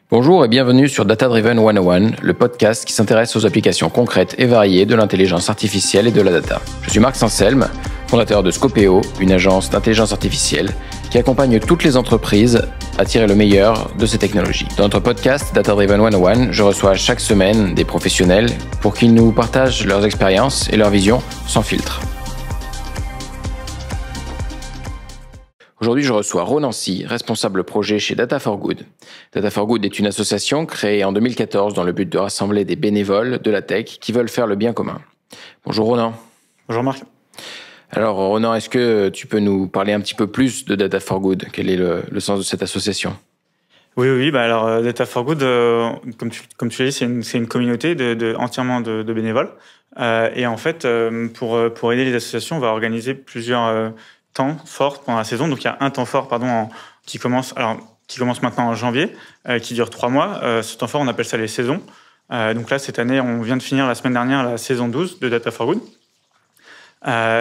Bonjour et bienvenue sur Data Driven 101, le podcast qui s'intéresse aux applications concrètes et variées de l'intelligence artificielle et de la data. Je suis Marc Sanselme, fondateur de Scopeo, une agence d'intelligence artificielle qui accompagne toutes les entreprises à tirer le meilleur de ces technologies. Dans notre podcast Data Driven 101, je reçois chaque semaine des professionnels pour qu'ils nous partagent leurs expériences et leurs visions sans filtre. Aujourd'hui, je reçois Ronan Sy, responsable projet chez Data for Good. Data for Good est une association créée en 2014 dans le but de rassembler des bénévoles de la tech qui veulent faire le bien commun. Bonjour Ronan. Bonjour Marc. Alors Ronan, est-ce que tu peux nous parler un petit peu plus de Data for Good ? Quel est le sens de cette association ? Oui. Alors Data for Good, comme tu l'as dit, c'est une communauté entièrement de bénévoles. Et en fait, pour aider les associations, on va organiser plusieurs temps forts pendant la saison. Donc il y a un temps fort, qui commence maintenant en janvier, qui dure 3 mois. Ce temps fort, on appelle ça les saisons. Donc là, cette année, on vient de finir la semaine dernière la saison 12 de Data for Good.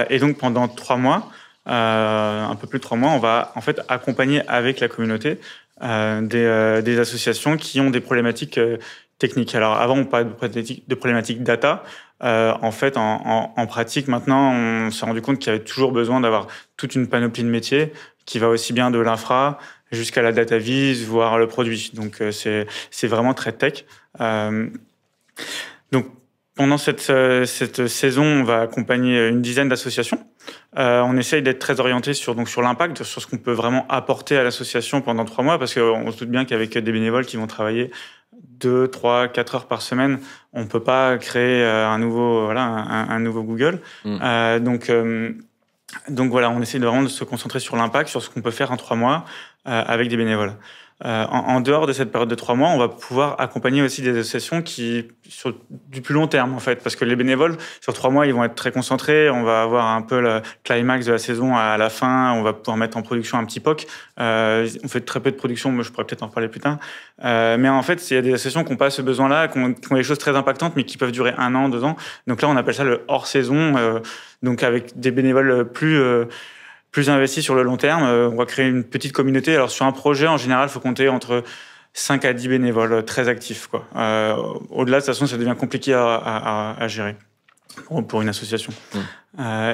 Et donc pendant 3 mois, un peu plus de 3 mois, on va en fait accompagner avec la communauté des associations qui ont des problématiques techniques. Alors avant, on parlait de problématiques data. En fait, en pratique, maintenant, on s'est rendu compte qu'il y avait toujours besoin d'avoir toute une panoplie de métiers qui va aussi bien de l'infra jusqu'à la data vis, voire le produit. Donc, c'est vraiment très tech. Donc, pendant cette saison, on va accompagner une dizaine d'associations. On essaye d'être très orienté sur l'impact, sur ce qu'on peut vraiment apporter à l'association pendant 3 mois, parce qu'on se doute bien qu'avec des bénévoles qui vont travailler 2, 3, 4 heures par semaine, on peut pas créer un nouveau Google. Donc voilà, on essaie vraiment de se concentrer sur l'impact, sur ce qu'on peut faire en 3 mois avec des bénévoles. En dehors de cette période de 3 mois, on va pouvoir accompagner aussi des associations sur du plus long terme, en fait, parce que les bénévoles, sur 3 mois, ils vont être très concentrés. On va avoir un peu le climax de la saison à la fin. On va pouvoir mettre en production un petit POC. On fait très peu de production, mais je pourrais peut-être en parler plus tard. Mais en fait, il y a des associations qui n'ont pas ce besoin-là, qui ont des choses très impactantes, mais qui peuvent durer 1 an, 2 ans. Donc là, on appelle ça le hors-saison, donc avec des bénévoles plus investis sur le long terme. On va créer une petite communauté. Alors, sur un projet, en général, il faut compter entre 5 à 10 bénévoles très actifs, quoi. Au-delà, de toute façon, ça devient compliqué à gérer pour une association.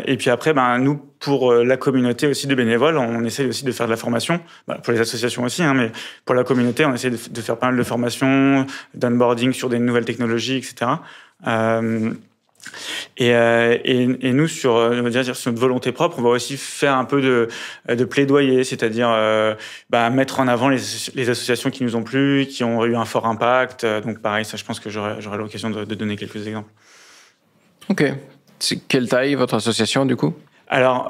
Et puis après, nous, pour la communauté aussi de bénévoles, on essaie aussi de faire de la formation. Pour les associations aussi, mais pour la communauté, on essaie de faire pas mal de formations, d'onboarding sur des nouvelles technologies, etc. Et nous, sur notre volonté propre, on va aussi faire un peu de plaidoyer, c'est-à-dire mettre en avant les associations qui nous ont plu, qui ont eu un fort impact. Donc pareil, ça, je pense que j'aurai l'occasion de donner quelques exemples. Ok. C'est quelle taille votre association du coup ? Alors,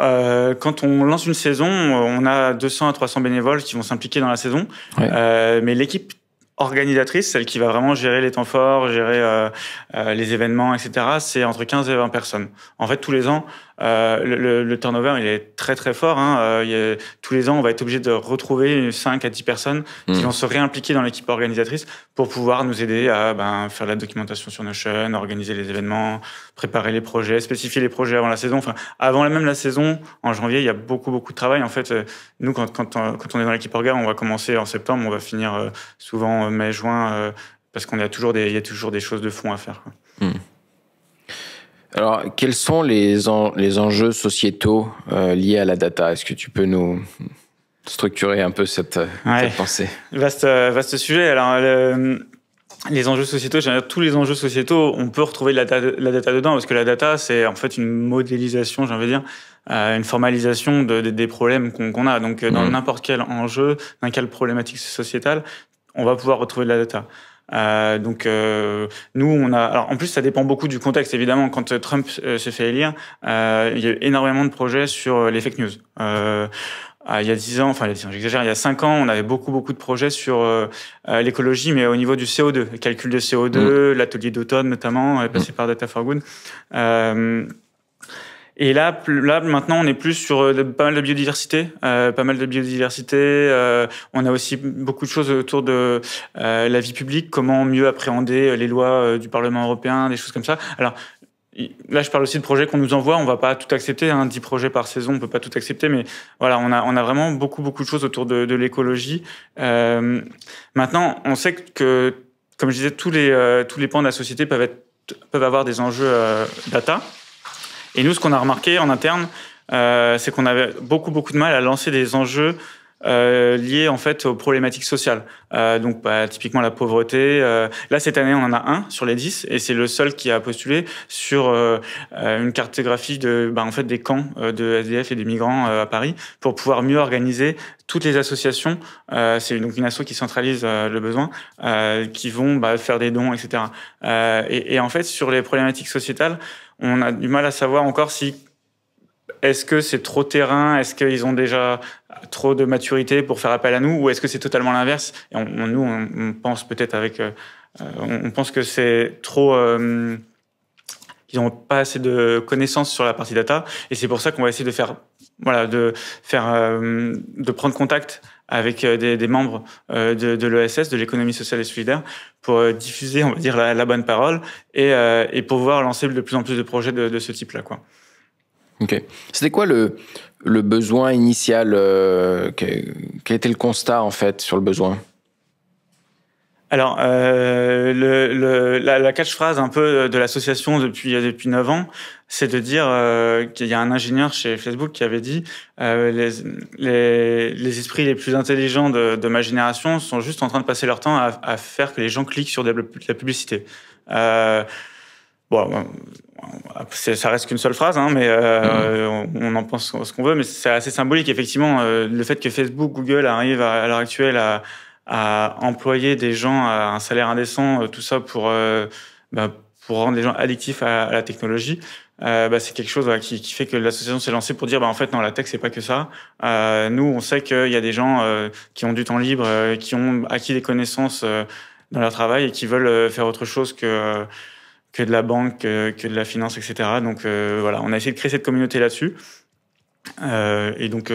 quand on lance une saison, on a 200 à 300 bénévoles qui vont s'impliquer dans la saison. Ouais. Mais l'équipe organisatrice, celle qui va vraiment gérer les temps forts, gérer les événements, etc., c'est entre 15 et 20 personnes. En fait, tous les ans, le turnover, il est très très fort. Tous les ans, on va être obligé de retrouver 5 à 10 personnes qui vont se réimpliquer dans l'équipe organisatrice pour pouvoir nous aider à faire la documentation sur Notion, organiser les événements, préparer les projets, spécifier les projets avant la saison. Enfin, avant même la saison, en janvier, il y a beaucoup de travail. En fait, nous, quand on est dans l'équipe orga, on va commencer en septembre, on va finir souvent mai, juin, parce qu'il y a toujours des choses de fond à faire, quoi. Alors, quels sont les enjeux sociétaux liés à la data ? Est-ce que tu peux nous structurer un peu cette pensée ? Vaste sujet. Alors, les enjeux sociétaux, tous les enjeux sociétaux, on peut retrouver la data dedans, parce que la data, c'est en fait une modélisation, une formalisation des problèmes qu'on a. Donc, dans n'importe quel enjeu, dans quelle problématique sociétale, on va pouvoir retrouver de la data. Nous, alors en plus, ça dépend beaucoup du contexte. Évidemment, quand Trump s'est fait élire, il y a eu énormément de projets sur les fake news. Il y a 10 ans, j'exagère, il y a 5 ans, on avait beaucoup de projets sur l'écologie, mais au niveau du CO2, le calcul de CO2, l'atelier d'automne notamment, passé par Data for Good. Et là, maintenant, on est plus sur pas mal de biodiversité. On a aussi beaucoup de choses autour de la vie publique, comment mieux appréhender les lois du Parlement européen, des choses comme ça. Alors, là, je parle aussi de projets qu'on nous envoie. On va pas tout accepter, 10 projets par saison, on peut pas tout accepter. Mais voilà, on a vraiment beaucoup de choses autour de l'écologie. Maintenant, on sait que, comme je disais, tous les pans de la société peuvent avoir des enjeux data. Et nous, ce qu'on a remarqué en interne, c'est qu'on avait beaucoup de mal à lancer des enjeux liés en fait aux problématiques sociales. Donc typiquement la pauvreté. Là cette année on en a un sur les 10 et c'est le seul qui a postulé sur une cartographie en fait des camps de SDF et des migrants à Paris pour pouvoir mieux organiser toutes les associations. C'est donc une asso qui centralise le besoin, qui vont faire des dons, etc. Et en fait sur les problématiques sociétales, on a du mal à savoir encore si est-ce que c'est trop terrain? Est-ce qu'ils ont déjà trop de maturité pour faire appel à nous? Ou est-ce que c'est totalement l'inverse? Et on pense peut-être on pense que c'est trop... ils n'ont pas assez de connaissances sur la partie data. Et c'est pour ça qu'on va essayer de prendre contact avec des membres de l'ESS, de l'économie sociale et solidaire, pour diffuser, on va dire, la bonne parole et pouvoir lancer de plus en plus de projets de ce type-là, quoi. Ok. C'était quoi le besoin initial? Quel était le constat en fait sur le besoin? Alors, la catchphrase un peu de l'association depuis 9 ans, c'est de dire qu'il y a un ingénieur chez Facebook qui avait dit les esprits les plus intelligents de ma génération sont juste en train de passer leur temps à faire que les gens cliquent sur de la publicité. Ça reste qu'une seule phrase, mais on en pense ce qu'on veut, mais c'est assez symbolique. Effectivement, le fait que Facebook, Google arrivent à l'heure actuelle à employer des gens à un salaire indécent, tout ça pour rendre les gens addictifs à la technologie, c'est quelque chose qui fait que l'association s'est lancée pour dire en fait non, la tech c'est pas que ça. Nous on sait qu'il y a des gens qui ont du temps libre, qui ont acquis des connaissances dans leur travail et qui veulent faire autre chose que de la banque, que de la finance, etc. Donc voilà, on a essayé de créer cette communauté là-dessus. Et donc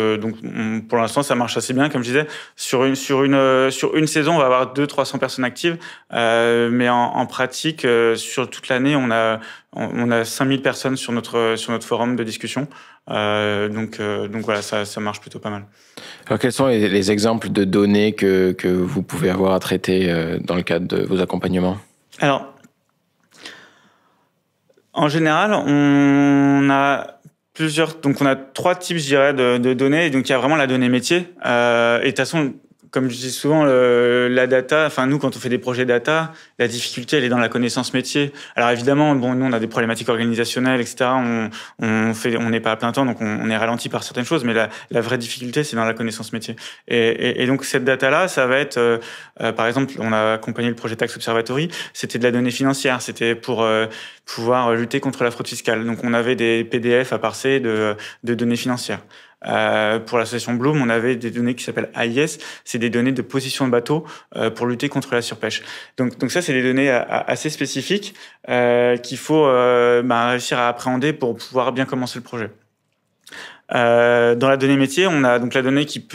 pour l'instant ça marche assez bien, comme je disais. Sur une saison on va avoir 200-300 personnes actives, mais en pratique sur toute l'année on a 5000 personnes sur notre forum de discussion. Donc voilà, ça marche plutôt pas mal. Alors quels sont les exemples de données que vous pouvez avoir à traiter dans le cadre de vos accompagnements? Alors en général on a donc on a 3 types, je dirais, de données. Donc il y a vraiment la donnée métier. Et de toute façon, comme je dis souvent, la data, enfin nous quand on fait des projets data, la difficulté elle est dans la connaissance métier. Alors évidemment, nous on a des problématiques organisationnelles, etc. On n'est pas à plein temps, donc on est ralenti par certaines choses, mais la vraie difficulté c'est dans la connaissance métier. Et donc cette data là, ça va être, par exemple, on a accompagné le projet Tax Observatory, c'était de la donnée financière, c'était pour pouvoir lutter contre la fraude fiscale. Donc on avait des PDF à parser de données financières. Pour l'association Bloom, on avait des données qui s'appellent AIS, c'est des données de position de bateau pour lutter contre la surpêche. Donc ça, c'est des données assez spécifiques qu'il faut réussir à appréhender pour pouvoir bien commencer le projet. Dans la donnée métier, on a donc la donnée qui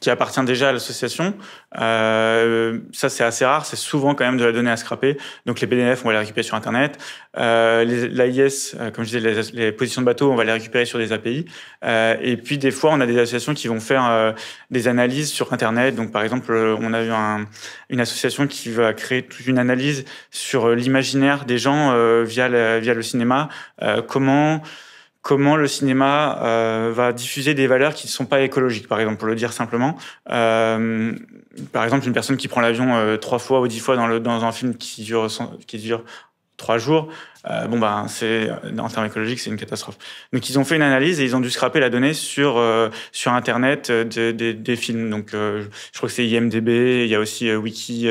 appartient déjà à l'association. Ça, c'est assez rare. C'est souvent quand même de la donnée à scraper. Donc, les PDF, on va les récupérer sur Internet. L'AIS, comme je disais, les positions de bateau, on va les récupérer sur des API. Et puis, des fois, on a des associations qui vont faire des analyses sur Internet. Donc, par exemple, on a eu une association qui va créer toute une analyse sur l'imaginaire des gens via le cinéma. Comment le cinéma va diffuser des valeurs qui ne sont pas écologiques, par exemple, pour le dire simplement. Par exemple, une personne qui prend l'avion 3 fois ou 10 fois dans un film qui dure 3 jours, c'est, en termes écologiques, c'est une catastrophe. Donc, ils ont fait une analyse et ils ont dû scraper la donnée sur Internet des films. Donc, je crois que c'est IMDb, il y a aussi Wiki,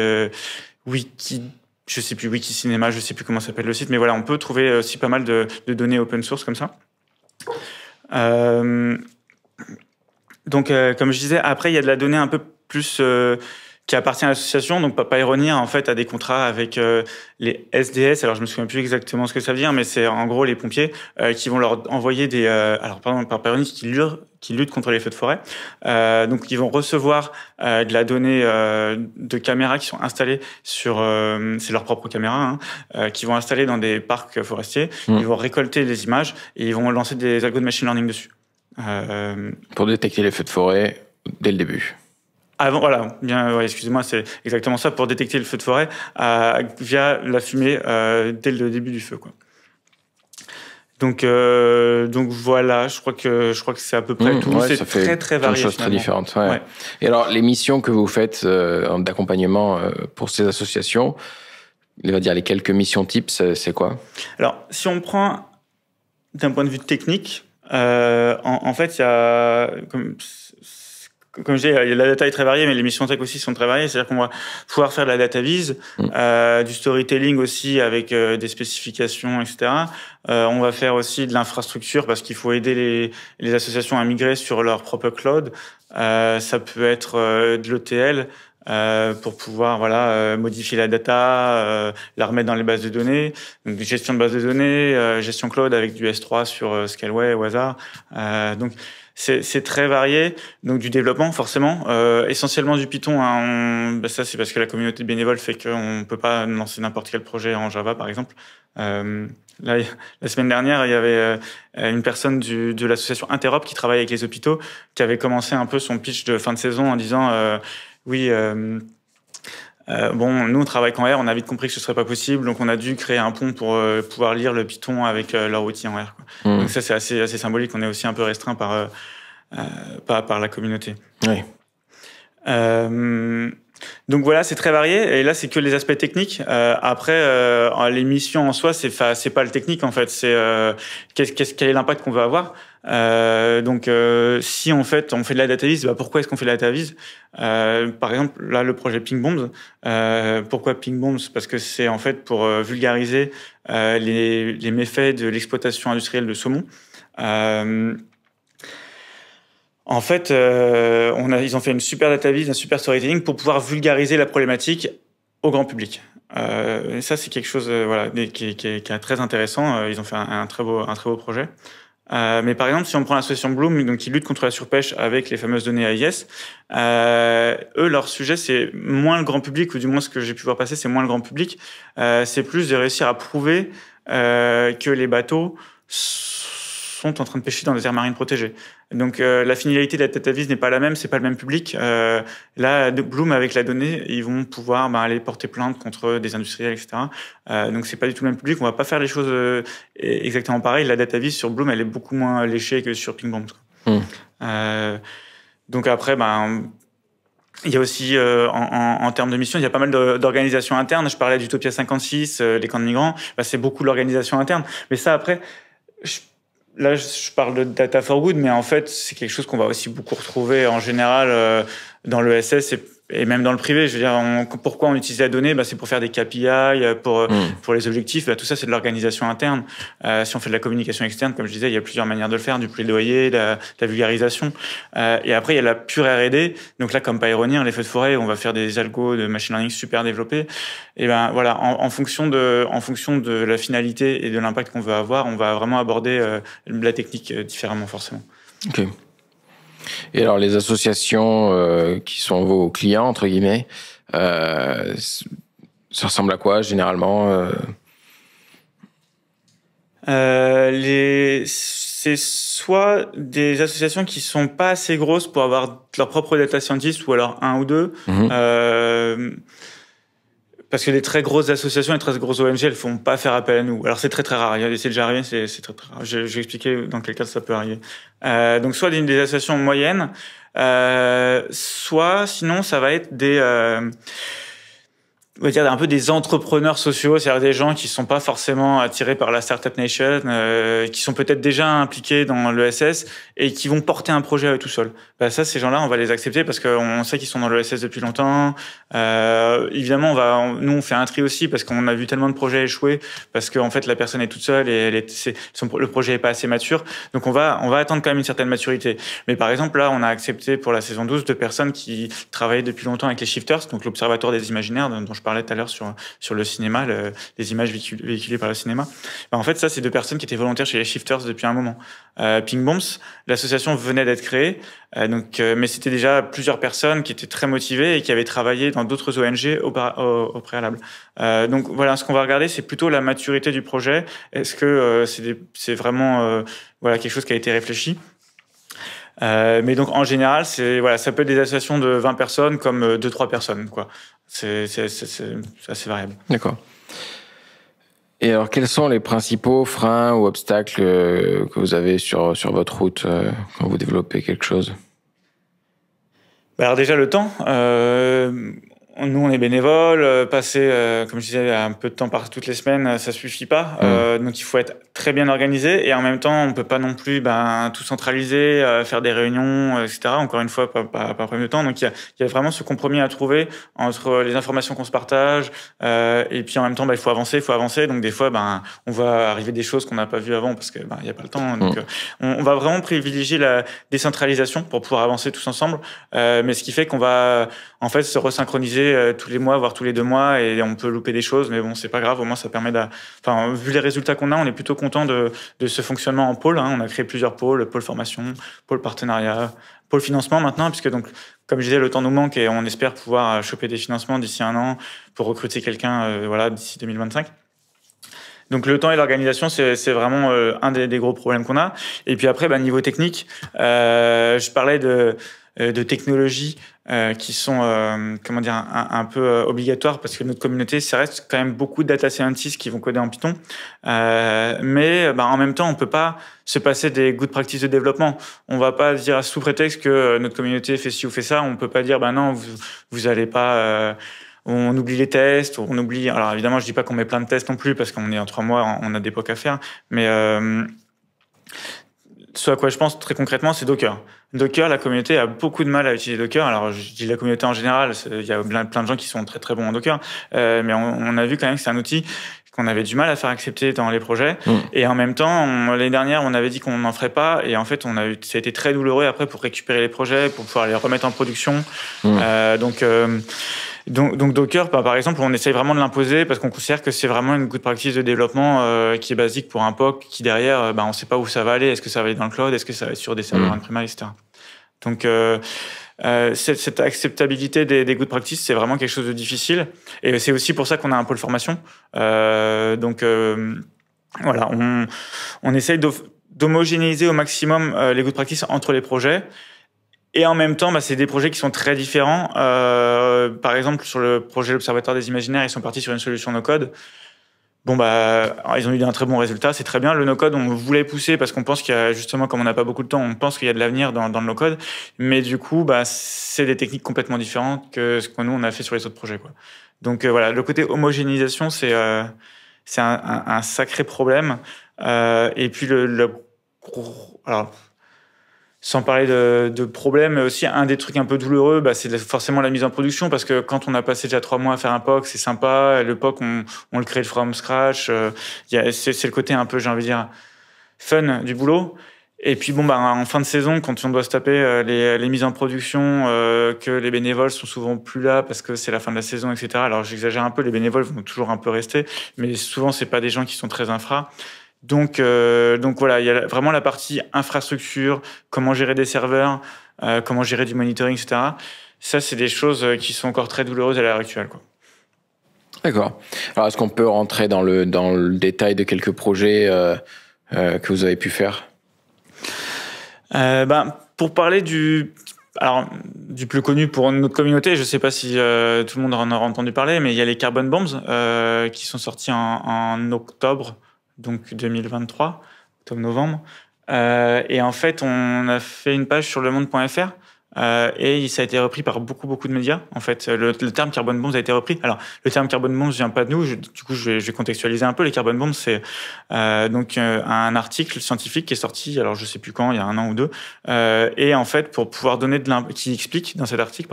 je sais plus, Wiki Cinéma, je sais plus comment s'appelle le site, mais voilà, on peut trouver aussi pas mal de données open source comme ça. Donc, comme je disais, après, il y a de la donnée un peu plus qui appartient à l'association. Donc Pioneer en fait a des contrats avec les SDS. Alors je me souviens plus exactement ce que ça veut dire, mais c'est en gros les pompiers qui vont leur envoyer des alors par exemple Pioneer qui lutte contre les feux de forêt. Donc ils vont recevoir de la donnée de caméras qui sont installées sur c'est leurs propres caméras qui vont installer dans des parcs forestiers. Ils vont récolter les images et ils vont lancer des algos de machine learning dessus. Pour détecter les feux de forêt dès le début. Avant, voilà, bien, ouais, excusez-moi, c'est exactement ça, pour détecter le feu de forêt via la fumée dès le début du feu, quoi. Donc voilà, je crois que c'est à peu près tout. Ouais, c'est très varié. Des choses très différentes. Ouais. Ouais. Et alors, les missions que vous faites d'accompagnement pour ces associations, on va dire les quelques missions types, c'est quoi? Alors, si on prend d'un point de vue technique, en fait, il y a comme je dis, la data est très variée, mais les missions tech aussi sont très variées. C'est-à-dire qu'on va pouvoir faire de la data vise, du storytelling aussi avec des spécifications, etc. On va faire aussi de l'infrastructure parce qu'il faut aider les associations à migrer sur leur propre cloud. Ça peut être de l'ETL pour pouvoir modifier la data, la remettre dans les bases de données. Donc gestion de bases de données, gestion cloud avec du S3 sur Scaleway au hasard. Donc c'est très varié, donc du développement forcément, essentiellement du Python. Ça c'est parce que la communauté de bénévoles fait qu'on peut pas lancer n'importe quel projet en Java par exemple. Là, la semaine dernière, il y avait une personne de l'association Interop qui travaille avec les hôpitaux, qui avait commencé un peu son pitch de fin de saison en disant oui. Bon, nous on travaille qu'en R, on a vite compris que ce serait pas possible, donc on a dû créer un pont pour pouvoir lire le Python avec leur outil en R, quoi. Donc ça c'est assez symbolique. On est aussi un peu restreint par la communauté. Oui. Donc voilà, c'est très varié. Et là, c'est que les aspects techniques. Après, les missions en soi, c'est pas le technique en fait. C'est quel est l'impact qu'on veut avoir. Donc, si en fait on fait de la data vise, pourquoi est-ce qu'on fait de la data vise? Par exemple, là, le projet Ping Bombs. Pourquoi Ping Bombs? Parce que c'est en fait pour vulgariser les méfaits de l'exploitation industrielle de saumon. En fait, ils ont fait une super data vise, un super storytelling pour pouvoir vulgariser la problématique au grand public. Et ça, c'est quelque chose qui est très intéressant. Ils ont fait un très beau projet. Mais par exemple, si on prend l'association Bloom, donc qui lutte contre la surpêche avec les fameuses données AIS, eux, leur sujet, c'est moins le grand public, ou du moins ce que j'ai pu voir passer, c'est moins le grand public. C'est plus de réussir à prouver que les bateaux sont en train de pêcher dans des aires marines protégées. Donc la finalité de la data vise n'est pas la même, c'est pas le même public. Là, Bloom avec la donnée, ils vont pouvoir aller porter plainte contre des industriels, etc. Donc c'est pas du tout le même public. On va pas faire les choses exactement pareil. La data vise sur Bloom, elle est beaucoup moins léchée que sur Ping Bombs. Donc après, il y a aussi, en termes de mission, il y a pas mal d'organisations internes. Je parlais d'Utopia 56, les camps de migrants. C'est beaucoup l'organisation interne. Mais ça, après, là, je parle de data for good, mais en fait, c'est quelque chose qu'on va aussi beaucoup retrouver en général dans le SS et même dans le privé. Je veux dire, pourquoi on utilise la donnée? C'est pour faire des KPI, pour les objectifs. Tout ça, c'est de l'organisation interne. Si on fait de la communication externe, comme je disais, il y a plusieurs manières de le faire, du plaidoyer, de la vulgarisation. Et après, il y a la pure R&D. Donc là, comme Pioneer, les feux de forêt, on va faire des algos de machine learning super développés. Et voilà, en fonction de la finalité et de l'impact qu'on veut avoir, on va vraiment aborder la technique différemment, forcément. Ok. Et alors, les associations qui sont vos clients, entre guillemets, ça ressemble à quoi, généralement? C'est soit des associations qui sont pas assez grosses pour avoir leur propre data scientist, ou alors un ou deux. Parce que les très grosses associations, les très grosses ONG, elles font pas faire appel à nous. Alors c'est très très rare. C'est déjà arrivé, c'est très très rare. Je vais expliquer dans quel cas ça peut arriver. Donc soit des associations moyennes, soit sinon ça va être va dire un peu des entrepreneurs sociaux, c'est-à-dire des gens qui sont pas forcément attirés par la Startup Nation, qui sont peut-être déjà impliqués dans l'ESS et qui vont porter un projet à eux tout seuls. Bah ça, ces gens-là, on va les accepter parce qu'on sait qu'ils sont dans l'ESS depuis longtemps. Évidemment, nous, on fait un tri aussi parce qu'on a vu tellement de projets échouer parce qu'en fait, la personne est toute seule et le projet est pas assez mature. Donc, on va attendre quand même une certaine maturité. Mais par exemple, là, on a accepté pour la saison 12 2 personnes qui travaillaient depuis longtemps avec les Shifters, donc l'Observatoire des imaginaires dont je parlais tout à l'heure sur le cinéma, les images véhiculées par le cinéma. Bah, en fait, ça, c'est 2 personnes qui étaient volontaires chez les Shifters depuis un moment. Ping Bombs, l'association venait d'être créée, mais c'était déjà plusieurs personnes qui étaient très motivées et qui avaient travaillé dans d'autres ONG au préalable. Donc voilà, ce qu'on va regarder, c'est plutôt la maturité du projet. Est-ce que c'est vraiment quelque chose qui a été réfléchi? Mais donc en général, ça peut être des associations de 20 personnes comme 2-3 personnes, quoi. C'est assez variable. D'accord. Et alors, quels sont les principaux freins ou obstacles que vous avez sur votre route quand vous développez quelque chose? Alors déjà, le temps. Nous, on est bénévoles. Passer, comme je disais, un peu de temps par toutes les semaines, ça suffit pas. Donc, il faut être très bien organisé. Et en même temps, on peut pas non plus tout centraliser, faire des réunions, etc. Encore une fois, pas problème de temps. Donc, il y a vraiment ce compromis à trouver entre les informations qu'on se partage et puis en même temps, il faut avancer. Donc, des fois, on va arriver des choses qu'on n'a pas vues avant parce que il y a pas le temps. Donc, on va vraiment privilégier la décentralisation pour pouvoir avancer tous ensemble. Mais ce qui fait qu'on va en fait se resynchroniser tous les mois, voire tous les 2 mois, et on peut louper des choses, mais bon, c'est pas grave. Au moins, ça permet vu les résultats qu'on a, on est plutôt content de ce fonctionnement en pôle. On a créé plusieurs pôles, pôle formation, pôle partenariat, pôle financement maintenant, puisque donc, comme je disais, le temps nous manque et on espère pouvoir choper des financements d'ici 1 an pour recruter quelqu'un, d'ici 2025. Donc le temps et l'organisation, c'est vraiment un des gros problèmes qu'on a. Et puis après, niveau technique, je parlais de technologies qui sont un peu obligatoires parce que notre communauté, ça reste quand même beaucoup de data scientists qui vont coder en Python, mais en même temps on peut pas se passer des good practices de développement. On va pas dire sous prétexte que notre communauté fait ci ou fait ça, on peut pas dire non, vous allez pas on oublie les tests, on oublie. Alors évidemment, je dis pas qu'on met plein de tests non plus parce qu'on est en 3 mois, on a des POC à faire, mais ce à quoi je pense très concrètement, c'est Docker. Docker, la communauté a beaucoup de mal à utiliser Docker. Alors, je dis la communauté en général, il y a plein de gens qui sont très très bons en Docker, mais on a vu quand même que c'est un outil qu'on avait du mal à faire accepter dans les projets. Et en même temps, l'année dernière, on avait dit qu'on n'en ferait pas, et en fait, ça a été très douloureux après pour récupérer les projets, pour pouvoir les remettre en production. Donc Docker, par exemple, on essaye vraiment de l'imposer parce qu'on considère que c'est vraiment une good practice de développement qui est basique pour un POC qui derrière, on ne sait pas où ça va aller. Est-ce que ça va aller dans le cloud? Est-ce que ça va être sur des serveurs on-premise, etc. Donc cette acceptabilité des good practices, c'est vraiment quelque chose de difficile. Et c'est aussi pour ça qu'on a un pôle formation. Voilà, on essaye d'homogénéiser au maximum les good practices entre les projets. Et en même temps, c'est des projets qui sont très différents. Par exemple, sur le projet L'Observatoire des imaginaires, ils sont partis sur une solution no-code. Ils ont eu un très bon résultat, c'est très bien. Le no-code, on voulait pousser parce qu'on pense qu'il y a, justement, comme on n'a pas beaucoup de temps, on pense qu'il y a de l'avenir dans le no-code. Mais du coup, c'est des techniques complètement différentes que ce que nous, on a fait sur les autres projets, quoi. Donc voilà, le côté homogénéisation, c'est un sacré problème. Et puis alors, sans parler de problèmes, mais aussi un des trucs un peu douloureux, c'est forcément la mise en production, parce que quand on a passé déjà 3 mois à faire un POC, c'est sympa. Le POC, on le crée from scratch. C'est le côté un peu, j'ai envie de dire, fun du boulot. Et puis en fin de saison, quand on doit se taper les mises en production, que les bénévoles sont souvent plus là parce que c'est la fin de la saison, etc. Alors j'exagère un peu, les bénévoles vont toujours un peu rester, mais souvent c'est pas des gens qui sont très infra. Donc voilà, il y a vraiment la partie infrastructure, comment gérer des serveurs, comment gérer du monitoring, etc. Ça, c'est des choses qui sont encore très douloureuses à l'heure actuelle, quoi. D'accord. Alors, est-ce qu'on peut rentrer dans le détail de quelques projets que vous avez pu faire? Pour parler du plus connu pour notre communauté, je ne sais pas si tout le monde en aura entendu parler, mais il y a les Carbon Bombs qui sont sortis en octobre, donc 2023, octobre-novembre. Et en fait, on a fait une page sur lemonde.fr et ça a été repris par beaucoup de médias. En fait, le terme carbon bombs a été repris. Alors, le terme carbon bombs vient pas de nous. Du coup, je vais contextualiser un peu. Les carbon bombs, c'est donc un article scientifique qui est sorti. Alors, je sais plus quand, il y a 1 an ou 2. Et en fait, pour pouvoir donner qui explique dans cet article,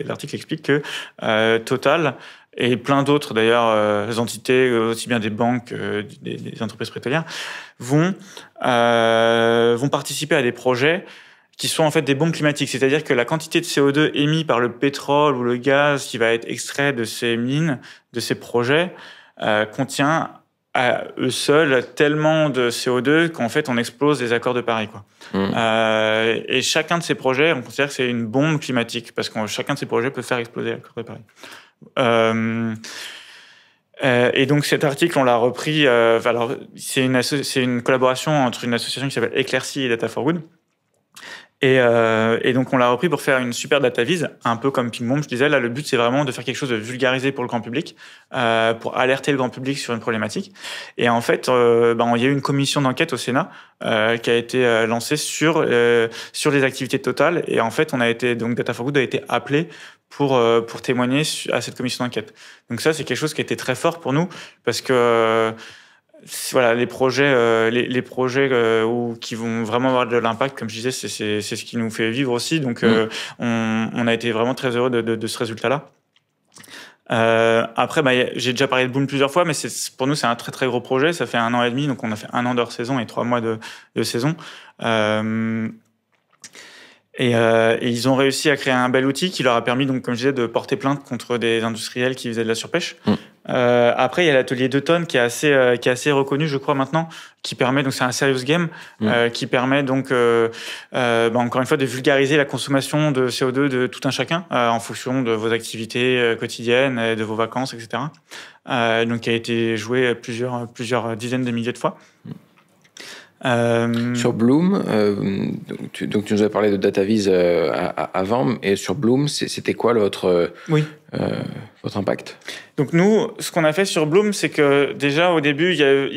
l'article explique que Total et plein d'autres d'ailleurs entités, aussi bien des banques, des entreprises pétrolières, vont participer à des projets qui sont en fait des bombes climatiques. C'est-à-dire que la quantité de CO2 émise par le pétrole ou le gaz qui va être extrait de ces mines, de ces projets, contient à eux seuls tellement de CO2 qu'en fait on explose les accords de Paris, quoi. Et chacun de ces projets, on considère que c'est une bombe climatique parce que chacun de ces projets peut faire exploser l'accord de Paris. Et donc cet article, on l'a repris. Alors c'est une collaboration entre une association qui s'appelle Eclaircy et Data for Good. Et donc on l'a repris pour faire une super data vise, un peu comme Ping Bomb. Je disais là, le but c'est vraiment de faire quelque chose de vulgarisé pour le grand public, pour alerter le grand public sur une problématique. Et en fait, il y a eu une commission d'enquête au Sénat qui a été lancée sur les activités de Total. Et en fait, donc Data for Good a été appelé pour témoigner à cette commission d'enquête. Donc ça, c'est quelque chose qui a été très fort pour nous parce que voilà, les projets qui vont vraiment avoir de l'impact, comme je disais, c'est ce qui nous fait vivre aussi. Donc, on a été vraiment très heureux de ce résultat-là. Après, j'ai déjà parlé de Bloom plusieurs fois, mais pour nous, c'est un très très gros projet. Ça fait 1 an et demi, donc on a fait 1 an d'hors saison et 3 mois de saison. Et ils ont réussi à créer un bel outil qui leur a permis, donc, comme je disais, de porter plainte contre des industriels qui faisaient de la surpêche. Après, il y a l'atelier 2 tonnes qui est assez reconnu, je crois, maintenant, qui permet, donc c'est un serious game, qui permet donc, encore une fois, de vulgariser la consommation de CO2 de tout un chacun, en fonction de vos activités quotidiennes, de vos vacances, etc. Donc, qui a été joué plusieurs dizaines de milliers de fois. Sur Bloom, donc tu nous as parlé de DataVis avant, et sur Bloom, c'était quoi votre impact? Donc nous, ce qu'on a fait sur Bloom, c'est que déjà au début, eux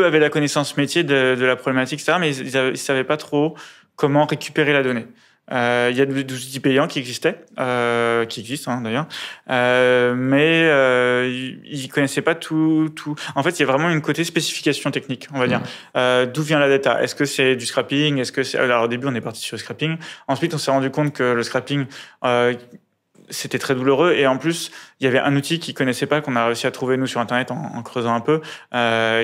avaient la connaissance métier de la problématique, etc., mais ils savaient pas trop comment récupérer la donnée. Il y a des outils payants qui existent d'ailleurs, mais ils connaissaient pas tout. En fait, il y a vraiment une côté spécification technique, on va dire. D'où vient la data? Est-ce que c'est du scrapping? Alors au début, on est parti sur le scrapping. Ensuite, on s'est rendu compte que le scrapping c'était très douloureux, et en plus il y avait un outil qu'ils connaissaient pas, qu'on a réussi à trouver nous sur internet en creusant un peu,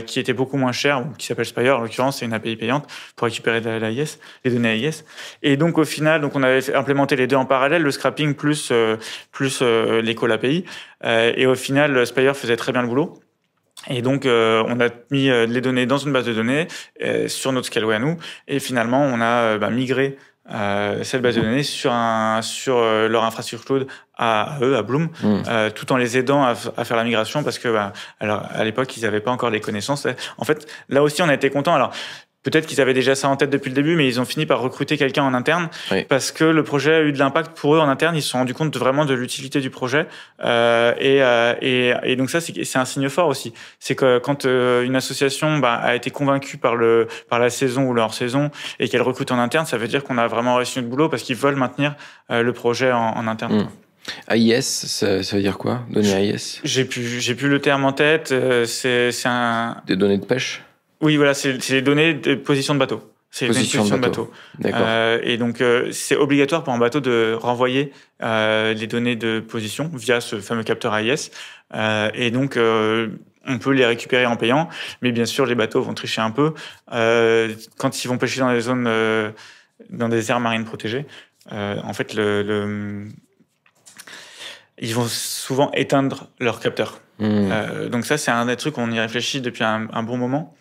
qui était beaucoup moins cher, qui s'appelle Spire. En l'occurrence, c'est une API payante pour récupérer l'AIS, les données AIS. Et donc au final, donc on avait implémenté les deux en parallèle, le scrapping plus l'école API, et au final Spire faisait très bien le boulot. Et donc, on a mis les données dans une base de données sur notre Scaleway à nous, et finalement on a migré cette base de données sur leur infrastructure cloud à eux, à Bloom, tout en les aidant à faire la migration, parce que alors à l'époque ils n'avaient pas encore les connaissances. En fait, là aussi on a été contents. Alors peut-être qu'ils avaient déjà ça en tête depuis le début, mais ils ont fini par recruter quelqu'un en interne, parce que le projet a eu de l'impact pour eux en interne. Ils se sont rendus compte vraiment de l'utilité du projet, et donc ça c'est un signe fort aussi. C'est que quand une association a été convaincue par la saison ou leur saison, et qu'elle recrute en interne, ça veut dire qu'on a vraiment réussi notre boulot, parce qu'ils veulent maintenir le projet en interne. AIS, ça veut dire quoi? Données AIS? J'ai plus le terme en tête. C'est des données de pêche? Oui, voilà, c'est les données de position de bateau. C'est les positions de bateau. D'accord. Et donc, c'est obligatoire pour un bateau de renvoyer les données de position via ce fameux capteur AIS. Et donc, on peut les récupérer en payant, mais bien sûr, les bateaux vont tricher un peu. Quand ils vont pêcher dans des zones, dans des aires marines protégées, en fait, ils vont souvent éteindre leur capteur. Donc ça, c'est un des trucs, on y réfléchit depuis un bon moment.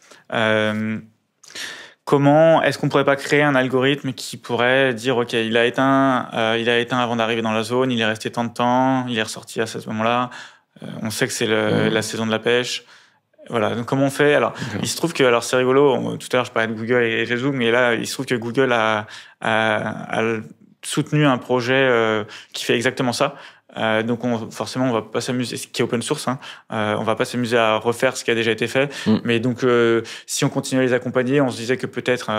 Comment est-ce qu'on pourrait pas créer un algorithme qui pourrait dire ok, il a éteint avant d'arriver dans la zone, il est resté tant de temps, il est ressorti à ce moment-là, on sait que c'est la saison de la pêche. Voilà, donc comment on fait? Alors, il se trouve que, alors c'est rigolo, tout à l'heure je parlais de Google et Facebook, mais là il se trouve que Google a soutenu un projet qui fait exactement ça. Donc forcément, on va pas s'amuser, ce qui est open source, hein, on va pas s'amuser à refaire ce qui a déjà été fait. Mais donc, si on continue à les accompagner, on se disait que peut-être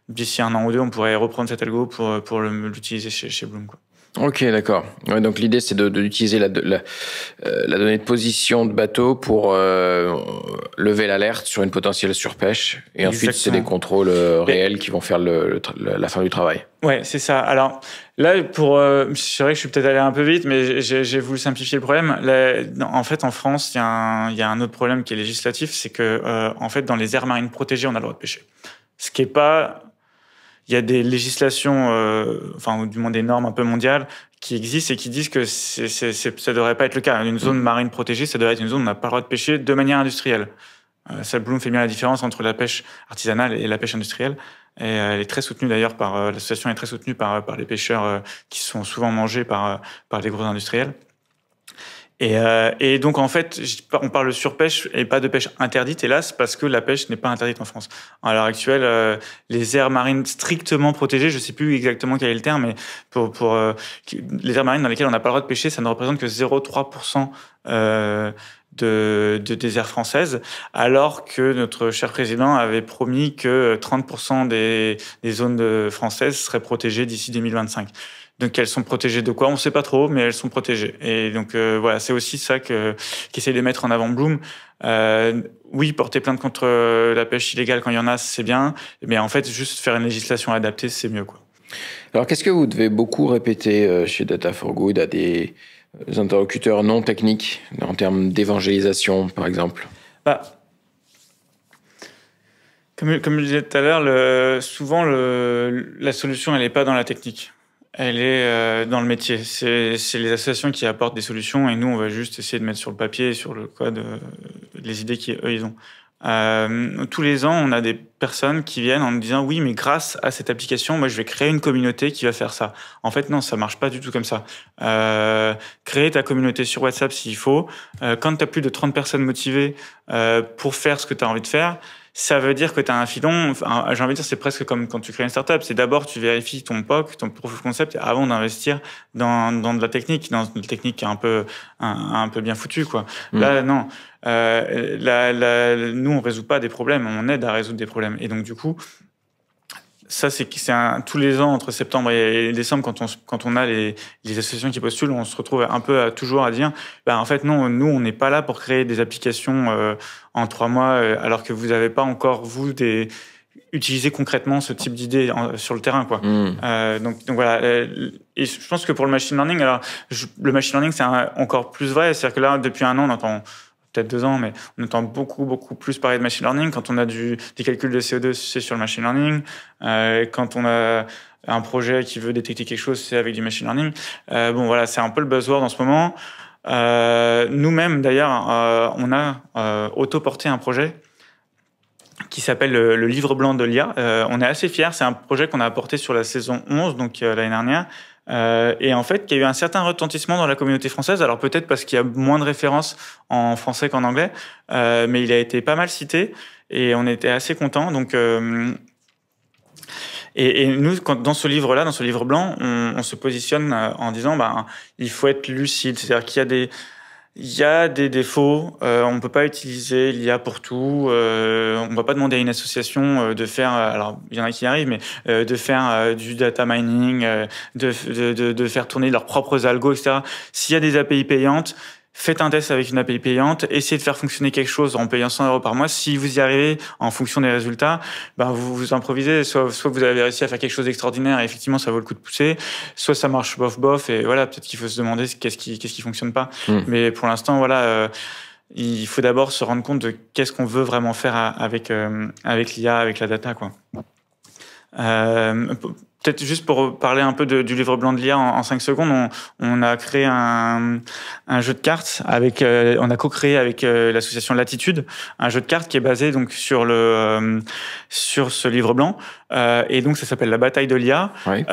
d'ici 1 an ou 2, on pourrait reprendre cet algo pour l'utiliser chez Bloom, quoi. Ok, d'accord. Ouais, donc l'idée, c'est d'utiliser la donnée de position de bateau pour lever l'alerte sur une potentielle surpêche. Et ensuite, c'est des contrôles réels qui vont faire la fin du travail. Ouais, c'est ça. Alors là, c'est vrai que je suis peut-être allé un peu vite, mais j'ai voulu simplifier le problème. En fait, en France, il y a un autre problème qui est législatif, c'est que en fait, dans les aires marines protégées, on a le droit de pêcher. Ce qui est pas... Il y a des législations, ou du moins des normes un peu mondiales qui existent et qui disent que ça devrait pas être le cas. Une zone marine protégée, ça devrait être une zone où on n'a pas le droit de pêcher de manière industrielle. Ça, Bloom fait bien la différence entre la pêche artisanale et la pêche industrielle. Et elle est très soutenue d'ailleurs l'association est très soutenue par les pêcheurs qui sont souvent mangés par les gros industriels. Et donc en fait, on parle de surpêche et pas de pêche interdite, hélas, parce que la pêche n'est pas interdite en France. À l'heure actuelle, les aires marines strictement protégées, je sais plus exactement quel est le terme, mais pour les aires marines dans lesquelles on n'a pas le droit de pêcher, ça ne représente que 0,3% des aires françaises, alors que notre cher président avait promis que 30% des zones françaises seraient protégées d'ici 2025. Donc elles sont protégées de quoi? On ne sait pas trop, mais elles sont protégées. Et donc voilà, c'est aussi ça qu'essaye de mettre en avant Bloom. Oui, porter plainte contre la pêche illégale quand il y en a, c'est bien, mais en fait, juste faire une législation adaptée, c'est mieux, quoi. Alors, qu'est-ce que vous devez beaucoup répéter chez Data for Good à des interlocuteurs non techniques en termes d'évangélisation, par exemple? Comme je disais tout à l'heure, souvent la solution, elle n'est pas dans la technique. Elle est dans le métier. C'est les associations qui apportent des solutions et nous, on va juste essayer de mettre sur le papier et sur le code les idées qu'eux, ils ont. Tous les ans, on a des personnes qui viennent en nous disant « Oui, mais grâce à cette application, moi, je vais créer une communauté qui va faire ça. » En fait, non, ça marche pas du tout comme ça. Créer ta communauté sur WhatsApp s'il faut. Quand tu as plus de 30 personnes motivées pour faire ce que tu as envie de faire, ça veut dire que tu as un filon. Enfin, j'ai envie de dire, c'est presque comme quand tu crées une startup. C'est d'abord, tu vérifies ton POC, ton proof of concept, avant d'investir dans de la technique, dans une technique un peu bien foutue, quoi. Là, non. Nous, on résout pas des problèmes, on aide à résoudre des problèmes. Et donc, du coup, ça, tous les ans, entre septembre et décembre, quand on a les associations qui postulent, on se retrouve un peu toujours à dire, en fait, non, nous, on n'est pas là pour créer des applications en 3 mois, alors que vous n'avez pas encore, vous, utilisé concrètement ce type d'idée sur le terrain, quoi. Donc voilà. Et je pense que pour le machine learning, le machine learning, c'est encore plus vrai. C'est-à-dire que là, depuis 1 an, on entend peut-être 2 ans, mais on entend beaucoup plus parler de machine learning. Quand on a des calculs de CO2, c'est sur le machine learning. Quand on a un projet qui veut détecter quelque chose, c'est avec du machine learning. Bon, voilà, c'est un peu le buzzword en ce moment. Nous-mêmes, d'ailleurs, on a auto-porté un projet qui s'appelle le livre blanc de l'IA. On est assez fiers. C'est un projet qu'on a apporté sur la saison 11, donc l'année dernière. Et en fait, il y a eu un certain retentissement dans la communauté française. Alors peut-être parce qu'il y a moins de références en français qu'en anglais, mais il a été pas mal cité et on était assez contents. Donc, et nous, dans ce livre-là, dans ce livre blanc, on se positionne en disant, il faut être lucide. C'est-à-dire qu'il y a des défauts, on ne peut pas utiliser l'IA pour tout, on ne va pas demander à une association de faire, alors il y en a qui y arrivent, mais de faire du data mining, de faire tourner leurs propres algos, etc. S'il y a des API payantes, faites un test avec une API payante, essayez de faire fonctionner quelque chose en payant 100 € par mois. Si vous y arrivez, en fonction des résultats, vous improvisez. Soit vous avez réussi à faire quelque chose d'extraordinaire et effectivement, ça vaut le coup de pousser. Soit ça marche bof, et voilà, peut-être qu'il faut se demander qu'est-ce qui fonctionne pas. Mais pour l'instant, voilà, il faut d'abord se rendre compte de qu'est-ce qu'on veut vraiment faire avec l'IA, avec la data, quoi. Peut-être juste pour parler un peu du livre blanc de l'IA en 5 secondes, on a créé un jeu de cartes on a co-créé avec l'association Latitude, un jeu de cartes qui est basé donc sur ce livre blanc, et donc ça s'appelle La bataille de l'IA. Oui.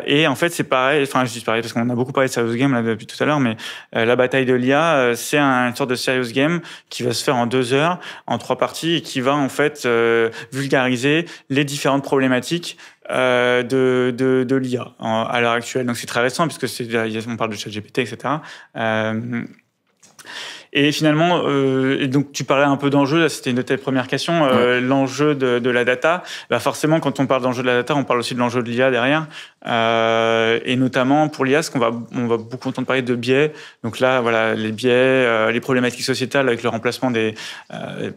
Et en fait c'est pareil, enfin je dis pareil parce qu'on a beaucoup parlé de serious game là depuis tout à l'heure, mais La bataille de l'IA, c'est une sorte de serious game qui va se faire en 2 heures, en 3 parties, et qui va en fait vulgariser les différentes problématiques de l'IA à l'heure actuelle. Donc c'est très récent puisque on parle de ChatGPT, etc. Et finalement, et donc tu parlais un peu d'enjeu, là c'était une de tes premières questions, l'enjeu de la data. Bah forcément, quand on parle d'enjeu de la data, on parle aussi de l'enjeu de l'IA derrière. Et notamment pour l'IA, on va beaucoup entendre parler de biais. Donc là, voilà, les biais, les problématiques sociétales avec le remplacement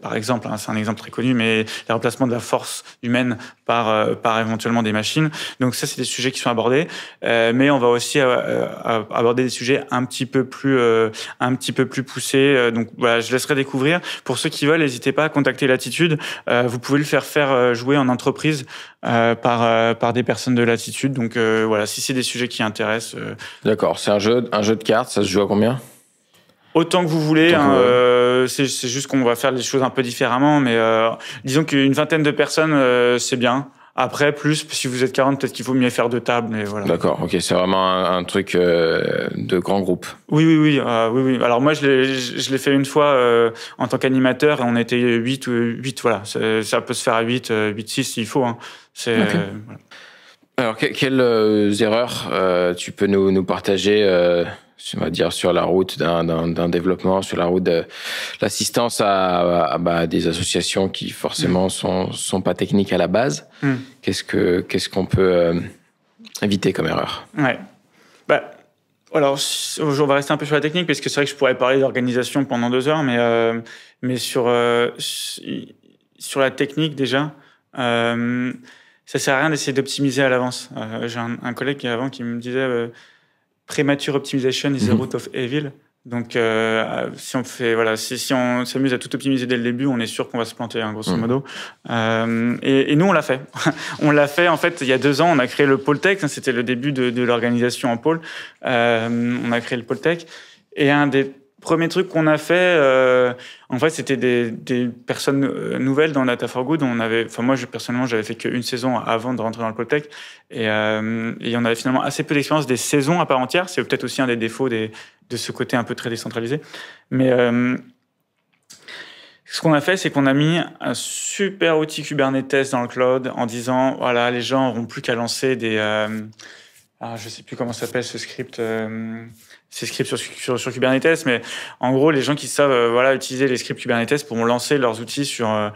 par exemple, c'est un exemple très connu, mais le remplacement de la force humaine par éventuellement des machines. Donc ça, c'est des sujets qui sont abordés. Mais on va aussi aborder des sujets un petit peu plus poussés. Donc voilà, je laisserai découvrir. Pour ceux qui veulent, n'hésitez pas à contacter Latitude. Vous pouvez le faire jouer en entreprise par des personnes de Latitude. Donc voilà, si c'est des sujets qui intéressent. D'accord, c'est un jeu de cartes, ça se joue à combien? Autant que vous voulez. C'est juste qu'on va faire les choses un peu différemment, mais disons qu'une vingtaine de personnes, c'est bien. Après, plus, si vous êtes 40, peut-être qu'il faut mieux faire 2 tables, mais voilà. D'accord, ok, c'est vraiment un truc de grand groupe. Oui. Alors moi, je l'ai fait une fois en tant qu'animateur, et on était 8, voilà. Ça peut se faire à 8, 6 s'il faut. Hein. Okay. Voilà. Alors, quelles erreurs tu peux nous partager on va dire sur la route d'un développement, sur la route de l'assistance à des associations qui forcément sont pas techniques à la base. Qu'est-ce qu'on peut éviter comme erreur? Ouais. Alors, on va rester un peu sur la technique, parce que c'est vrai que je pourrais parler d'organisation pendant 2 heures, mais sur la technique déjà, ça sert à rien d'essayer d'optimiser à l'avance. J'ai un collègue avant qui me disait premature optimization is the root of evil. Donc, si on s'amuse à tout optimiser dès le début, on est sûr qu'on va se planter, hein, grosso modo. Et nous, on l'a fait. On l'a fait, en fait, il y a 2 ans, on a créé le pôle tech. C'était le début de l'organisation en pôle. On a créé le pôle tech. Et un des premiers trucs qu'on a fait, en fait, c'était des personnes nouvelles dans Data for Good. Moi, personnellement, j'avais fait qu'1 saison avant de rentrer dans le pôle tech. Et on avait finalement assez peu d'expérience des saisons à part entière. C'est peut-être aussi un des défauts de ce côté un peu très décentralisé. Mais ce qu'on a fait, c'est qu'on a mis un super outil Kubernetes dans le cloud en disant, voilà, les gens n'auront plus qu'à lancer je sais plus comment s'appelle ce script. Ces scripts sur Kubernetes, mais en gros, les gens qui savent utiliser les scripts Kubernetes pourront lancer leurs outils sur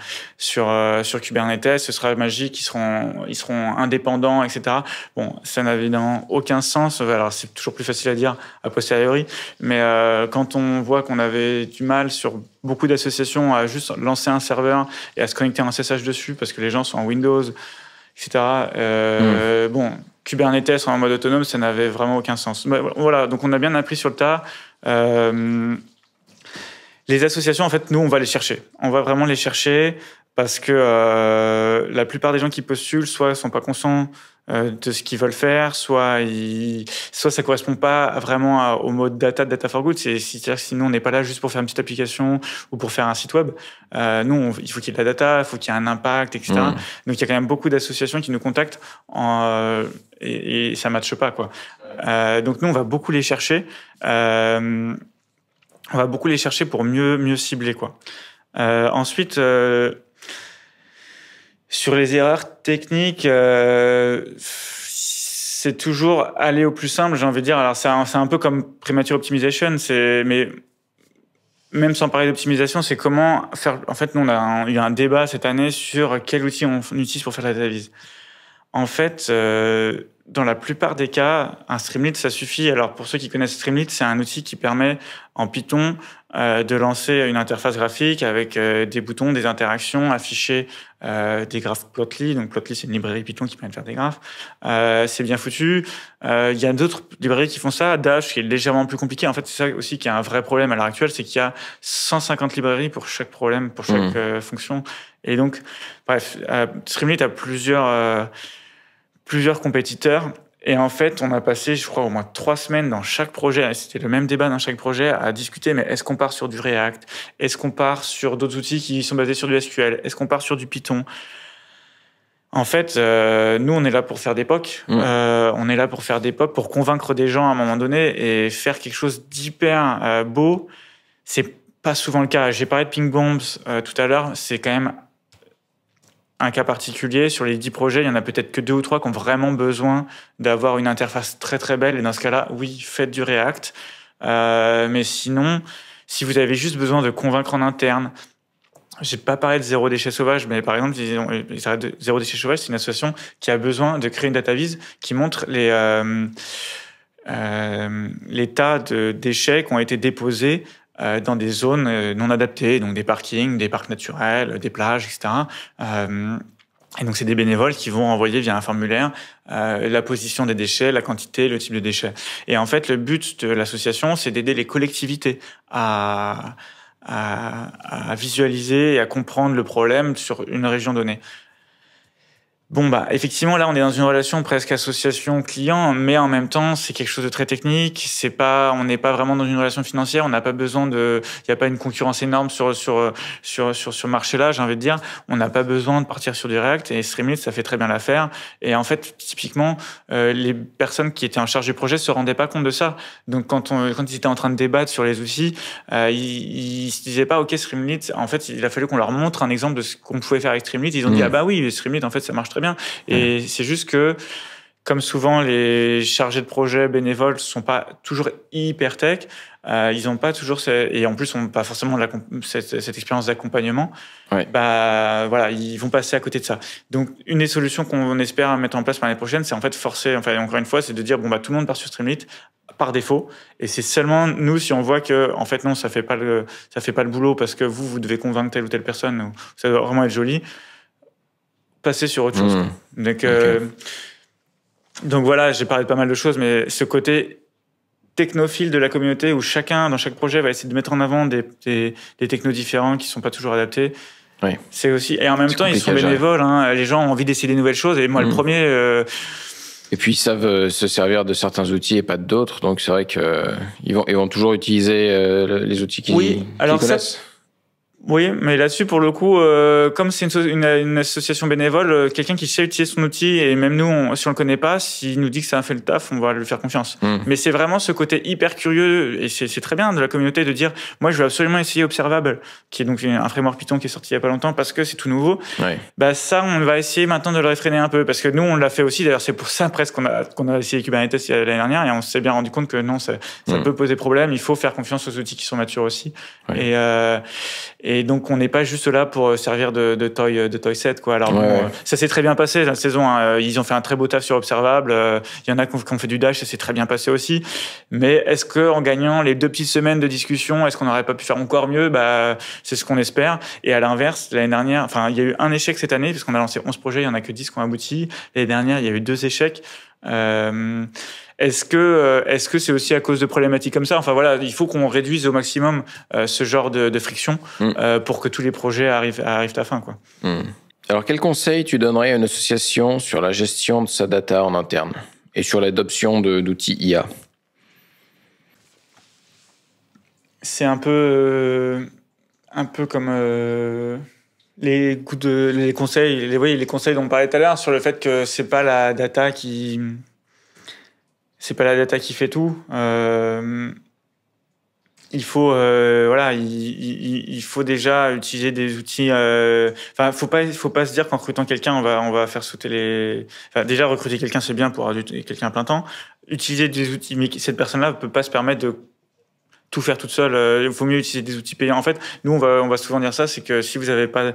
Kubernetes. Ce sera magique, ils seront indépendants, etc. Bon, ça n'a évidemment aucun sens. Alors, c'est toujours plus facile à dire a posteriori, mais quand on voit qu'on avait du mal sur beaucoup d'associations à juste lancer un serveur et à se connecter en SSH dessus parce que les gens sont en Windows, etc. Bon, Kubernetes en mode autonome, ça n'avait vraiment aucun sens. Voilà, donc on a bien appris sur le tas. Les associations, en fait, nous, on va les chercher. On va vraiment les chercher parce que la plupart des gens qui postulent, soit ne sont pas conscients de ce qu'ils veulent faire, soit ça correspond pas vraiment au mode Data for Good. C'est-à-dire que sinon, on n'est pas là juste pour faire une petite application ou pour faire un site web. Nous, il faut qu'il y ait de la data, il faut qu'il y ait un impact, etc. Donc, il y a quand même beaucoup d'associations qui nous contactent et ça ne matche pas, quoi. Donc, nous, on va beaucoup les chercher. On va beaucoup les chercher pour mieux cibler, quoi. Ensuite, sur les erreurs techniques, c'est toujours aller au plus simple, j'ai envie de dire. Alors, c'est un peu comme premature optimization, mais même sans parler d'optimisation, c'est comment faire. En fait, nous, on a eu un débat cette année sur quel outil on utilise pour faire la data vise. En fait, dans la plupart des cas, un Streamlit, ça suffit. Alors, pour ceux qui connaissent Streamlit, c'est un outil qui permet, en Python, de lancer une interface graphique avec des boutons, des interactions, afficher des graphes Plotly. Donc, Plotly, c'est une librairie Python qui permet de faire des graphes. C'est bien foutu. Il y a d'autres librairies qui font ça. Dash, qui est légèrement plus compliqué. En fait, c'est ça aussi qui est un vrai problème à l'heure actuelle, c'est qu'il y a 150 librairies pour chaque problème, pour chaque fonction. Et donc, bref, Streamlit a plusieurs compétiteurs. Et en fait, on a passé, je crois, au moins 3 semaines dans chaque projet. C'était le même débat dans chaque projet à discuter. Mais est-ce qu'on part sur du React? Est-ce qu'on part sur d'autres outils qui sont basés sur du SQL? Est-ce qu'on part sur du Python? En fait, nous, on est là pour faire des POC. On est là pour faire des POC, pour convaincre des gens à un moment donné et faire quelque chose d'hyper beau. C'est pas souvent le cas. J'ai parlé de Ping Bombs tout à l'heure. C'est quand même un cas particulier. Sur les 10 projets, il y en a peut-être que 2 ou 3 qui ont vraiment besoin d'avoir une interface très très belle. Et dans ce cas-là, oui, faites du React. Mais sinon, si vous avez juste besoin de convaincre en interne, j'ai pas parlé de Zéro Déchet Sauvage, mais par exemple, Zéro Déchet Sauvage, c'est une association qui a besoin de créer une database qui montre l'état de déchets qui ont été déposés dans des zones non adaptées, donc des parkings, des parcs naturels, des plages, etc. Et donc, c'est des bénévoles qui vont envoyer via un formulaire la position des déchets, la quantité, le type de déchets. Et en fait, le but de l'association, c'est d'aider les collectivités à visualiser et à comprendre le problème sur une région donnée. Bon, bah, effectivement, là, on est dans une relation presque association-client, mais en même temps, c'est quelque chose de très technique. On n'est pas vraiment dans une relation financière. On n'a pas besoin il n'y a pas une concurrence énorme sur ce marché-là, j'ai envie de dire. On n'a pas besoin de partir sur du React et Streamlit, ça fait très bien l'affaire. Et en fait, typiquement, les personnes qui étaient en charge du projet se rendaient pas compte de ça. Donc, quand ils étaient en train de débattre sur les outils, ils se disaient pas, OK, Streamlit, en fait, il a fallu qu'on leur montre un exemple de ce qu'on pouvait faire avec Streamlit. Ils ont dit, ah bah oui, Streamlit, en fait, ça marche très bien. Et c'est juste que, comme souvent, les chargés de projet bénévoles sont pas toujours hyper tech. Ils ont pas toujours et en plus, ont pas forcément cette expérience d'accompagnement. Ouais. Bah voilà, ils vont passer à côté de ça. Donc, une des solutions qu'on espère mettre en place pour l'année prochaine, c'est en fait forcer. Enfin, encore une fois, c'est de dire bon bah tout le monde part sur Streamlit par défaut. Et c'est seulement nous, si on voit que en fait non, ça fait pas le boulot parce que vous devez convaincre telle ou telle personne, ou ça doit vraiment être joli. Passer sur autre chose. Donc voilà, j'ai parlé de pas mal de choses, mais ce côté technophile de la communauté où chacun, dans chaque projet, va essayer de mettre en avant des technos différents qui sont pas toujours adaptés. Oui. C'est aussi, et en même temps, ils sont bénévoles, hein, les gens ont envie d'essayer des nouvelles choses, et moi, le premier, Et puis, ils savent se servir de certains outils et pas d'autres, donc c'est vrai que ils vont toujours utiliser les outils qu'ils connaissent. Oui, mais là-dessus, pour le coup, comme c'est une association bénévole, quelqu'un qui sait utiliser son outil, et même nous, si on le connaît pas, s'il nous dit que ça a fait le taf, on va lui faire confiance. Mais c'est vraiment ce côté hyper curieux, et c'est très bien de la communauté de dire, moi, je veux absolument essayer Observable, qui est donc un framework Python qui est sorti il y a pas longtemps, parce que c'est tout nouveau. Ouais. Bah ça, on va essayer maintenant de le réfréner un peu, parce que nous, on l'a fait aussi. D'ailleurs, c'est pour ça presque qu'on a essayé Kubernetes l'année dernière, et on s'est bien rendu compte que non, ça peut poser problème. Il faut faire confiance aux outils qui sont matures aussi. Ouais. Et donc, on n'est pas juste là pour servir de toy set, quoi. Alors, ça s'est très bien passé, la saison. Hein. Ils ont fait un très beau taf sur Observable. Il y en a qui ont fait du Dash, ça s'est très bien passé aussi. Mais est-ce que, en gagnant les 2 petites semaines de discussion, est-ce qu'on n'aurait pas pu faire encore mieux? Bah, c'est ce qu'on espère. Et à l'inverse, l'année dernière, enfin, il y a eu un échec cette année, parce qu'on a lancé 11 projets, il y en a que 10 qui ont abouti. L'année dernière, il y a eu 2 échecs. Est-ce que c'est aussi à cause de problématiques comme ça? Enfin voilà, il faut qu'on réduise au maximum ce genre de friction pour que tous les projets arrivent à fin, quoi. Alors, quel conseil tu donnerais à une association sur la gestion de sa data en interne et sur l'adoption d'outils IA? C'est un peu comme les conseils, les conseils dont on parlait tout à l'heure sur le fait que c'est pas la data qui fait tout. Il faut il faut déjà utiliser des outils. Enfin, faut pas se dire qu'en recrutant quelqu'un on va faire sauter les. Enfin, déjà recruter quelqu'un c'est bien pour avoir quelqu'un à plein temps. Utiliser des outils, mais cette personne-là peut pas se permettre de tout faire toute seule. Il faut mieux utiliser des outils payants. En fait, nous on va souvent dire ça, c'est que si vous avez pas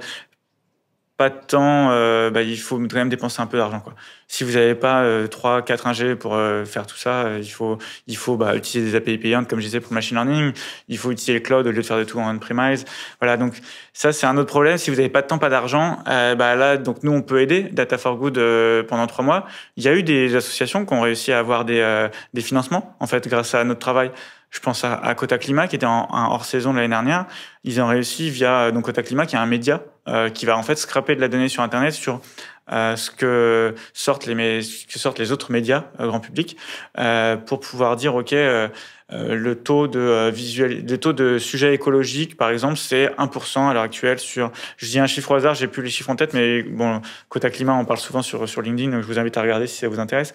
de temps, il faut quand même dépenser un peu d'argent, quoi. Si vous n'avez pas 3-4 ingés pour faire tout ça, il faut utiliser des API payantes, comme je disais, pour le machine learning. Il faut utiliser le cloud au lieu de faire de tout en on-premise. Voilà, donc ça, c'est un autre problème. Si vous n'avez pas de temps, pas d'argent, là, donc nous, on peut aider Data for Good pendant 3 mois. Il y a eu des associations qui ont réussi à avoir des financements, en fait, grâce à notre travail. Je pense à Quota Climat, qui était en hors-saison l'année dernière. Ils ont réussi via Quota Climat, qui est un média qui va en fait scraper de la donnée sur Internet sur ce que sortent les autres médias grand public pour pouvoir dire ok le taux de sujets écologiques par exemple c'est 1% à l'heure actuelle sur, je dis un chiffre au hasard, j'ai plus les chiffres en tête, mais bon, Quota Climat on parle souvent sur LinkedIn, donc je vous invite à regarder si ça vous intéresse.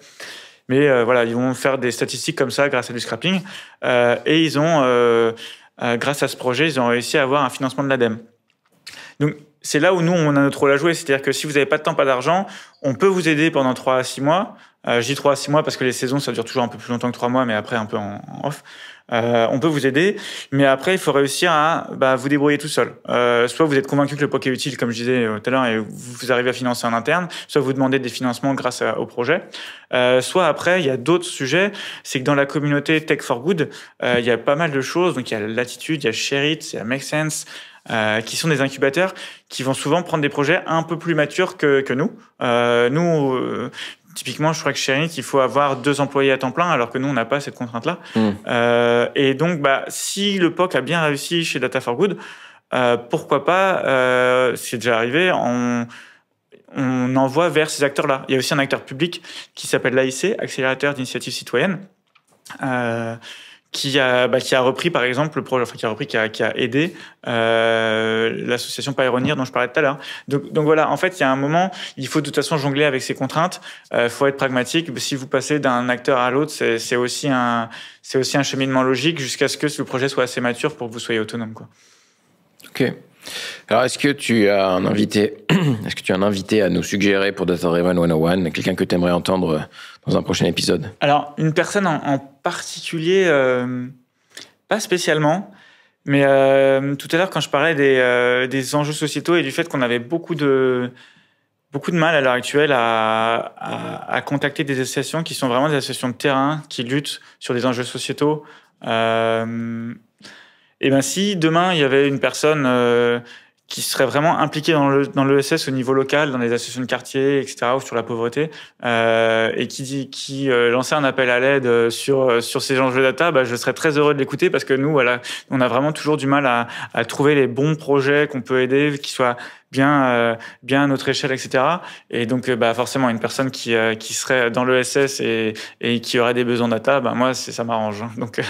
Mais voilà, ils vont faire des statistiques comme ça grâce à du scrapping. Et ils ont, grâce à ce projet, ils ont réussi à avoir un financement de l'ADEME. Donc, c'est là où nous, on a notre rôle à jouer. C'est-à-dire que si vous n'avez pas de temps, pas d'argent, on peut vous aider pendant 3 à 6 mois. Je dis 3 à 6 mois parce que les saisons, ça dure toujours un peu plus longtemps que 3 mois, mais après un peu en off. On peut vous aider, mais après, il faut réussir à vous débrouiller tout seul. Soit vous êtes convaincu que le POC est utile, comme je disais tout à l'heure, et vous arrivez à financer en interne, soit vous demandez des financements grâce au projet. Soit après, il y a d'autres sujets. C'est que dans la communauté Tech for Good, il y a pas mal de choses. Donc, il y a Latitude, il y a Shareit, il y a Make Sense, qui sont des incubateurs qui vont souvent prendre des projets un peu plus matures que nous. Typiquement, je crois que chez Shareit, il faut avoir 2 employés à temps plein, alors que nous, on n'a pas cette contrainte-là. Et donc, si le POC a bien réussi chez Data for Good, pourquoi pas, c'est déjà arrivé, on envoie vers ces acteurs-là. Il y a aussi un acteur public qui s'appelle l'AIC, Accélérateur d'initiatives citoyennes, qui a repris, par exemple, le projet, qui a aidé l'association Pioneer dont je parlais tout à l'heure. Donc voilà, en fait, il y a un moment, il faut de toute façon jongler avec ces contraintes. Faut être pragmatique. Si vous passez d'un acteur à l'autre, c'est aussi un cheminement logique jusqu'à ce que le projet soit assez mature pour que vous soyez autonome, quoi. Ok. Alors, est-ce que tu as un invité à nous suggérer pour Data Driven 101, quelqu'un que tu aimerais entendre dans un prochain épisode? Alors, une personne en particulier, pas spécialement, mais tout à l'heure, quand je parlais des enjeux sociétaux et du fait qu'on avait beaucoup de mal à l'heure actuelle à contacter des associations qui sont vraiment des associations de terrain, qui luttent sur des enjeux sociétaux. Et si demain il y avait une personne qui serait vraiment impliquée dans l'ESS au niveau local, dans les associations de quartier, etc., ou sur la pauvreté, et qui lançait un appel à l'aide sur ces enjeux data, je serais très heureux de l'écouter parce que nous, voilà, on a vraiment toujours du mal à trouver les bons projets qu'on peut aider, qui soient bien à notre échelle, etc. Et donc, forcément, une personne qui serait dans l'ESS et qui aurait des besoins data, moi, ça m'arrange. Donc,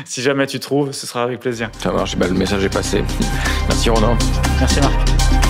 si jamais tu trouves, ce sera avec plaisir. Ça marche, le message est passé. Merci Ronan. Merci Marc.